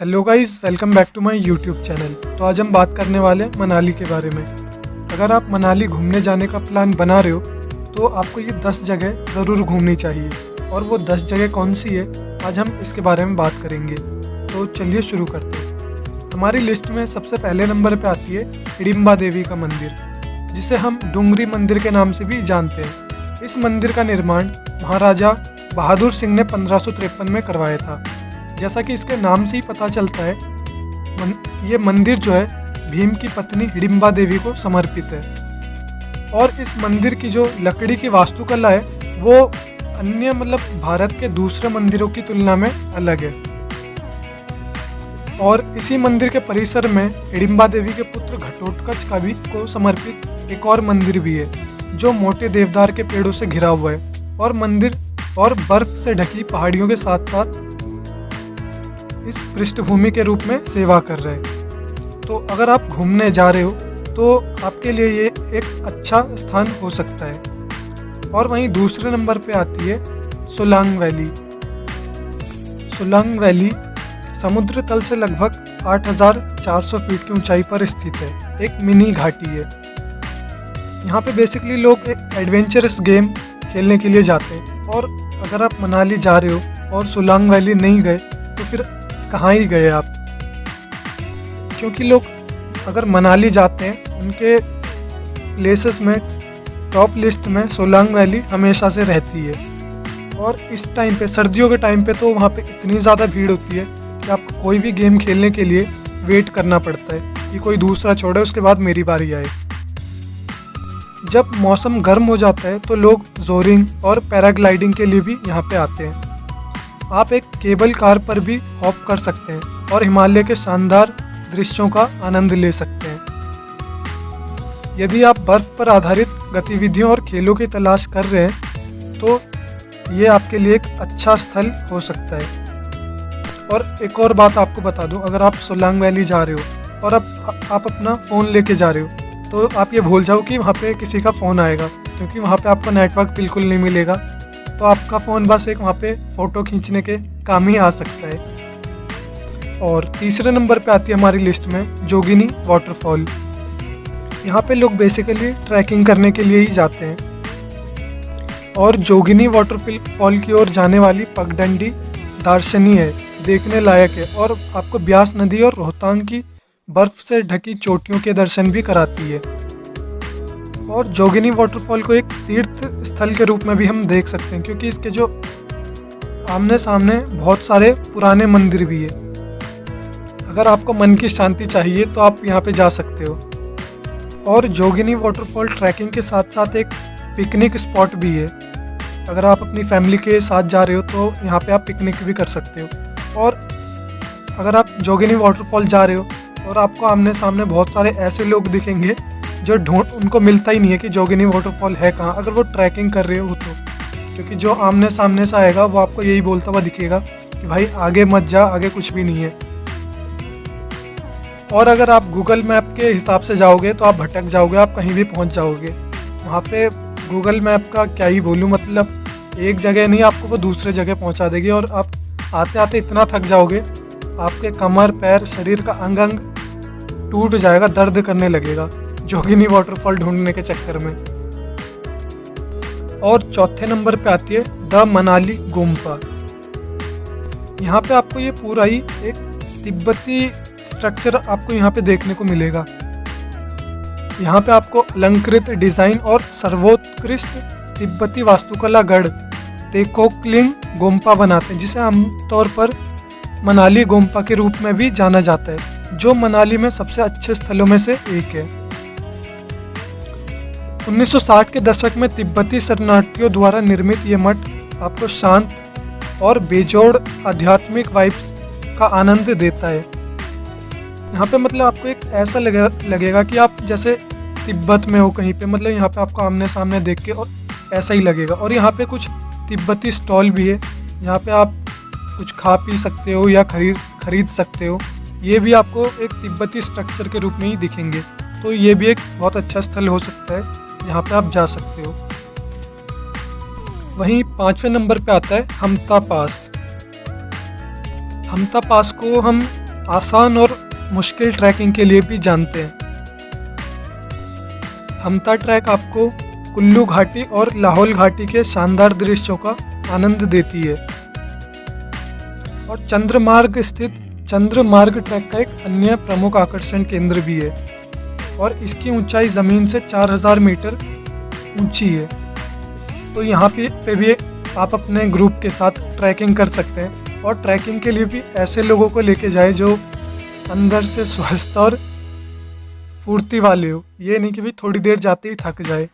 Hello guys, welcome back to my YouTube channel. तो आज हम बात करने वाले हैं मनाली के बारे में। अगर आप मनाली घूमने जाने का प्लान बना रहे हो तो आपको ये 10 जगह ज़रूर घूमनी चाहिए। और वो 10 जगह कौन सी है, आज हम इसके बारे में बात करेंगे। तो चलिए शुरू करते हैं। हमारी लिस्ट में सबसे पहले नंबर पर आती है हिडिंबा देवी का मंदिर, जिसे हम डूंगरी मंदिर के नाम से भी जानते हैं। इस मंदिर का निर्माण महाराजा बहादुर सिंह ने 1553 में करवाया था। जैसा कि इसके नाम से ही पता चलता है, ये मंदिर जो है भीम की पत्नी हिडिंबा देवी को समर्पित है। और इस मंदिर की जो लकड़ी की वास्तुकला है वो अन्य भारत के दूसरे मंदिरों की तुलना में अलग है। और इसी मंदिर के परिसर में हिडिंबा देवी के पुत्र घटोत्कच का भी को समर्पित एक और मंदिर भी है, जो मोटे देवदार के पेड़ों से घिरा हुआ है। और मंदिर और बर्फ से ढकी पहाड़ियों के साथ साथ इस पृष्ठभूमि के रूप में सेवा कर रहे हैं। तो अगर आप घूमने जा रहे हो तो आपके लिए ये एक अच्छा स्थान हो सकता है। और वहीं दूसरे नंबर पे आती है सोलांग वैली। सोलांग वैली समुद्र तल से लगभग 8400 फीट की ऊंचाई पर स्थित है। एक मिनी घाटी है। यहाँ पे बेसिकली लोग एक एडवेंचरस गेम खेलने के लिए जाते हैं। और अगर आप मनाली जा रहे हो और सोलांग वैली नहीं गए तो फिर कहाँ ही गए आप। क्योंकि लोग अगर मनाली जाते हैं उनके प्लेसेस में टॉप लिस्ट में सोलांग वैली हमेशा से रहती है। और इस टाइम पे, सर्दियों के टाइम पे, तो वहाँ पे इतनी ज़्यादा भीड़ होती है कि आपको कोई भी गेम खेलने के लिए वेट करना पड़ता है कि कोई दूसरा छोड़े, उसके बाद मेरी बारी आए। जब मौसम गर्म हो जाता है तो लोग जोरिंग और पैराग्लाइडिंग के लिए भी यहाँ पे आते हैं। आप एक केबल कार पर भी हॉप कर सकते हैं और हिमालय के शानदार दृश्यों का आनंद ले सकते हैं। यदि आप बर्फ पर आधारित गतिविधियों और खेलों की तलाश कर रहे हैं तो ये आपके लिए एक अच्छा स्थल हो सकता है। और एक और बात आपको बता दूं, अगर आप सोलांग वैली जा रहे हो और आप अपना फ़ोन लेके जा रहे हो तो आप ये भूल जाओ कि वहाँ पे किसी का फ़ोन आएगा, क्योंकि वहाँ पे आपको नेटवर्क बिल्कुल नहीं मिलेगा। तो आपका फ़ोन बस एक वहाँ पे फ़ोटो खींचने के काम ही आ सकता है। और तीसरे नंबर पे आती है हमारी लिस्ट में जोगिनी वाटरफॉल। यहाँ पे लोग बेसिकली ट्रैकिंग करने के लिए ही जाते हैं। और जोगिनी वाटरफॉल की ओर जाने वाली पगडंडी दर्शनीय है, देखने लायक है। और आपको ब्यास नदी और रोहतांग की बर्फ से ढकी चोटियों के दर्शन भी कराती है। और जोगिनी वाटरफॉल को एक तीर्थ स्थल के रूप में भी हम देख सकते हैं, क्योंकि इसके जो आमने सामने बहुत सारे पुराने मंदिर भी है। अगर आपको मन की शांति चाहिए तो आप यहाँ पे जा सकते हो। और जोगिनी वाटरफॉल ट्रैकिंग के साथ साथ एक पिकनिक स्पॉट भी है। अगर आप अपनी फैमिली के साथ जा रहे हो तो यहाँ पे आप पिकनिक भी कर सकते हो। और अगर आप जोगिनी वाटरफॉल जा रहे हो और आपको आमने सामने बहुत सारे ऐसे लोग दिखेंगे जो उनको मिलता ही नहीं है कि जोगिनी वाटरफॉल है कहाँ, अगर वो ट्रैकिंग कर रहे हो तो। क्योंकि जो आमने सामने से आएगा वो आपको यही बोलता हुआ दिखेगा कि भाई आगे मत जा, आगे कुछ भी नहीं है। और अगर आप गूगल मैप के हिसाब से जाओगे तो आप भटक जाओगे, आप कहीं भी पहुंच जाओगे। वहाँ पे गूगल मैप का क्या ही बोलूँ, एक जगह नहीं आपको वो दूसरे जगह पहुँचा देगी। और आप आते आते इतना थक जाओगे, आपके कमर पैर शरीर का अंग अंग टूट जाएगा, दर्द करने लगेगा जोगिनी वाटरफॉल ढूंढने के चक्कर में। और चौथे नंबर पे आती है द मनाली गोम्पा। यहाँ पे आपको ये पूरा ही एक तिब्बती स्ट्रक्चर आपको यहाँ पे देखने को मिलेगा। यहाँ पे आपको अलंकृत डिजाइन और सर्वोत्कृष्ट तिब्बती वास्तुकला गढ़ तेकोकलिंग गोम्पा बनाते हैं, जिसे आमतौर पर मनाली गोम्पा के रूप में भी जाना जाता है, जो मनाली में सबसे अच्छे स्थलों में से एक है। 1960 के दशक में तिब्बती शरणार्थियों द्वारा निर्मित ये मठ आपको शांत और बेजोड़ आध्यात्मिक वाइब्स का आनंद देता है। यहाँ पे आपको एक ऐसा लगेगा कि आप जैसे तिब्बत में हो कहीं पे, यहाँ पे आपको आमने सामने देख के और ऐसा ही लगेगा। और यहाँ पे कुछ तिब्बती स्टॉल भी है, यहाँ पे आप कुछ खा पी सकते हो या खरीद सकते हो। ये भी आपको एक तिब्बती स्ट्रक्चर के रूप में ही दिखेंगे। तो ये भी एक बहुत अच्छा स्थल हो सकता है जहाँ पे आप जा सकते हो। वहीं 5वें नंबर पे आता है हमता पास। हमता पास को हम आसान और मुश्किल ट्रैकिंग के लिए भी जानते हैं। हमता ट्रैक आपको कुल्लू घाटी और लाहौल घाटी के शानदार दृश्यों का आनंद देती है। और चंद्रमार्ग स्थित चंद्रमार्ग ट्रैक का एक अन्य प्रमुख आकर्षण केंद्र भी है और इसकी ऊंचाई ज़मीन से 4000 मीटर ऊंची है। तो यहाँ पे भी आप अपने ग्रुप के साथ ट्रैकिंग कर सकते हैं और ट्रैकिंग के लिए भी ऐसे लोगों को लेके जाए जो अंदर से स्वस्थ और फुर्ती वाले हो, ये नहीं कि भी थोड़ी देर जाते ही थक जाए।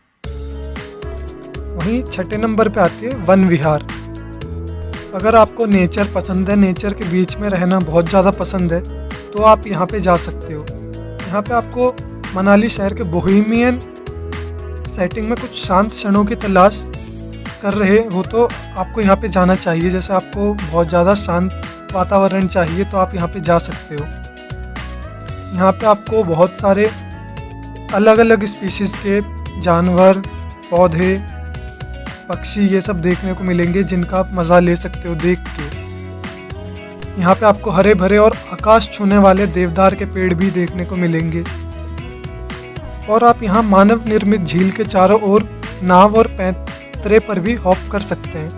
वहीं छठे नंबर पे आती है वन विहार। अगर आपको नेचर पसंद है, नेचर के बीच में रहना बहुत ज़्यादा पसंद है, तो आप यहाँ पे जा सकते हो। यहाँ पे आपको मनाली शहर के बोहेमियन सेटिंग में कुछ शांत क्षणों की तलाश कर रहे हो तो आपको यहाँ पे जाना चाहिए। जैसे आपको बहुत ज़्यादा शांत वातावरण चाहिए तो आप यहाँ पे जा सकते हो। यहाँ पे आपको बहुत सारे अलग अलग स्पीशीज़ के जानवर, पौधे, पक्षी ये सब देखने को मिलेंगे जिनका आप मज़ा ले सकते हो देख के। यहाँ पे आपको हरे भरे और आकाश छूने वाले देवदार के पेड़ भी देखने को मिलेंगे। और आप यहाँ मानव निर्मित झील के चारों ओर नाव और पैंतरे पर भी हॉप कर सकते हैं।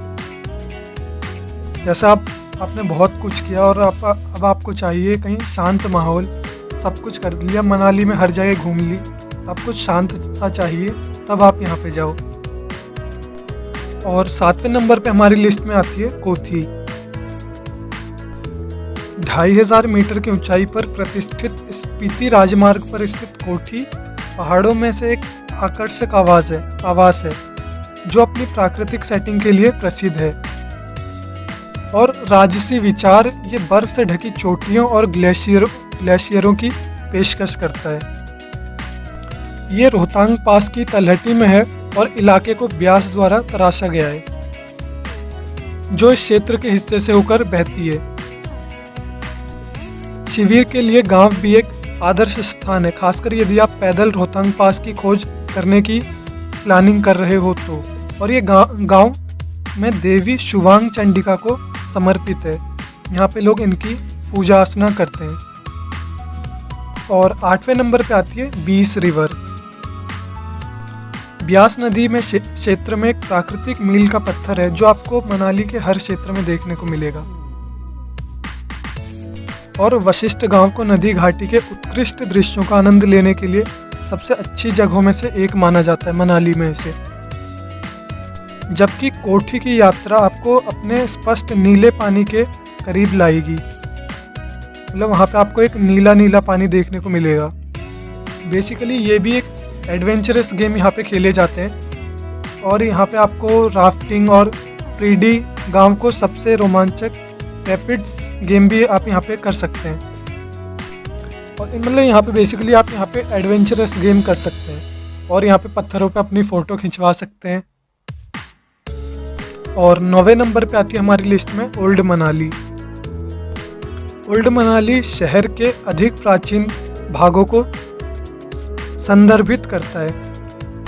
जैसे आपने बहुत कुछ किया और अब आपको चाहिए कहीं शांत माहौल, सब कुछ कर लिया, मनाली में हर जगह घूम ली, अब कुछ शांत सा चाहिए, तब आप यहाँ पे जाओ। और 7वें नंबर पे हमारी लिस्ट में आती है कोथी। 2500 मीटर की ऊंचाई पर प्रतिष्ठित स्पीति राजमार्ग पर स्थित कोठी पहाड़ों में से एक आकर्षक आवास है जो अपनी प्राकृतिक सेटिंग के लिए प्रसिद्ध है। और राजसी विचार ये बर्फ से ढकी चोटियों और ग्लेशियरों की पेशकश करता है। ये रोहतांग पास की तलहटी में है और इलाके को ब्यास द्वारा तराशा गया है जो इस क्षेत्र के हिस्से से होकर बहती है। शिविर के लिए गांव भी एक आदर्श स्थान है, खासकर यदि आप पैदल रोहतांग पास की खोज करने की प्लानिंग कर रहे हो तो। और ये गांव में देवी शुभांग चंडिका को समर्पित है। यहाँ पे लोग इनकी पूजा अर्चना करते हैं। और 8वें नंबर पे आती है बीस रिवर। ब्यास नदी में क्षेत्र में एक प्राकृतिक मील का पत्थर है जो आपको मनाली के हर क्षेत्र में देखने को मिलेगा। और वशिष्ठ गांव को नदी घाटी के उत्कृष्ट दृश्यों का आनंद लेने के लिए सबसे अच्छी जगहों में से एक माना जाता है मनाली में इसे। जबकि कोठी की यात्रा आपको अपने स्पष्ट नीले पानी के करीब लाएगी, मतलब वहाँ पे आपको एक नीला नीला पानी देखने को मिलेगा। बेसिकली ये भी एक एडवेंचरस गेम यहाँ पे खेले जाते हैं और यहाँ पे आपको राफ्टिंग और प्रीडी गांव को सबसे रोमांचक रैपिड्स गेम भी आप यहाँ पे कर सकते हैं। और मतलब यहाँ पे बेसिकली आप यहाँ पे एडवेंचरस गेम कर सकते हैं और यहाँ पे पत्थरों पे अपनी फ़ोटो खिंचवा सकते हैं। और 9वें नंबर पे आती है हमारी लिस्ट में ओल्ड मनाली। ओल्ड मनाली शहर के अधिक प्राचीन भागों को संदर्भित करता है।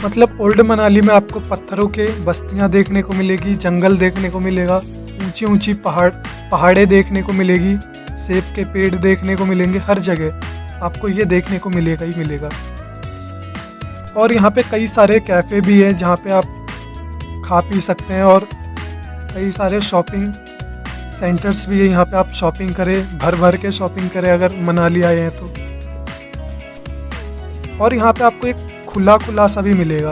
मतलब ओल्ड मनाली में आपको पत्थरों के बस्तियां देखने को मिलेगी, जंगल देखने को मिलेगा, ऊंची ऊंची पहाड़े देखने को मिलेगी, सेब के पेड़ देखने को मिलेंगे। हर जगह आपको ये देखने को मिलेगा ही मिलेगा। और यहाँ पे कई सारे कैफ़े भी हैं जहाँ पे आप खा पी सकते हैं और कई सारे शॉपिंग सेंटर्स भी है। यहाँ पे आप शॉपिंग करें, भर भर के शॉपिंग करें अगर मनाली आए हैं तो। और यहाँ पे आपको एक खुला सा भी मिलेगा।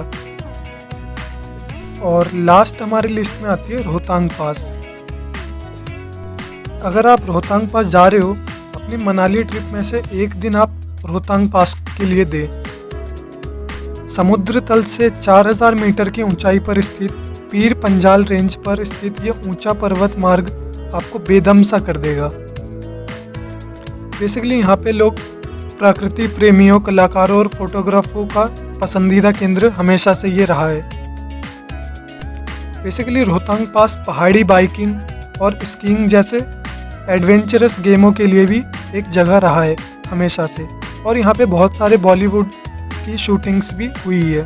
और लास्ट हमारी लिस्ट में आती है रोहतांग पास। अगर आप रोहतांग पास जा रहे हो, अपनी मनाली ट्रिप में से एक दिन आप रोहतांग पास के लिए दें। समुद्र तल से 4000 मीटर की ऊंचाई पर स्थित पीर पंजाल रेंज पर स्थित ये ऊंचा पर्वत मार्ग आपको बेदम सा कर देगा। बेसिकली यहाँ पे लोग प्रकृति प्रेमियों, कलाकारों और फोटोग्राफरों का पसंदीदा केंद्र हमेशा से ये रहा है। बेसिकली रोहतांग पास पहाड़ी बाइकिंग और स्कीइंग जैसे एडवेंचरस गेमों के लिए भी एक जगह रहा है हमेशा से। और यहाँ पे बहुत सारे बॉलीवुड की शूटिंग्स भी हुई है।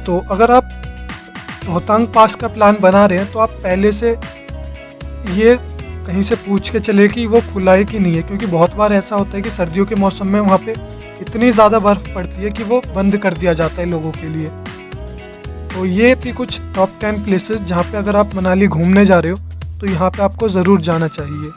तो अगर आप रोहतांग पास का प्लान बना रहे हैं तो आप पहले से ये कहीं से पूछ के चले कि वो खुला है कि नहीं है, क्योंकि बहुत बार ऐसा होता है कि सर्दियों के मौसम में वहाँ पे इतनी ज़्यादा बर्फ़ पड़ती है कि वो बंद कर दिया जाता है लोगों के लिए। तो ये थी कुछ टॉप 10 प्लेसेस जहाँ पे अगर आप मनाली घूमने जा रहे हो तो यहाँ पे आपको ज़रूर जाना चाहिए।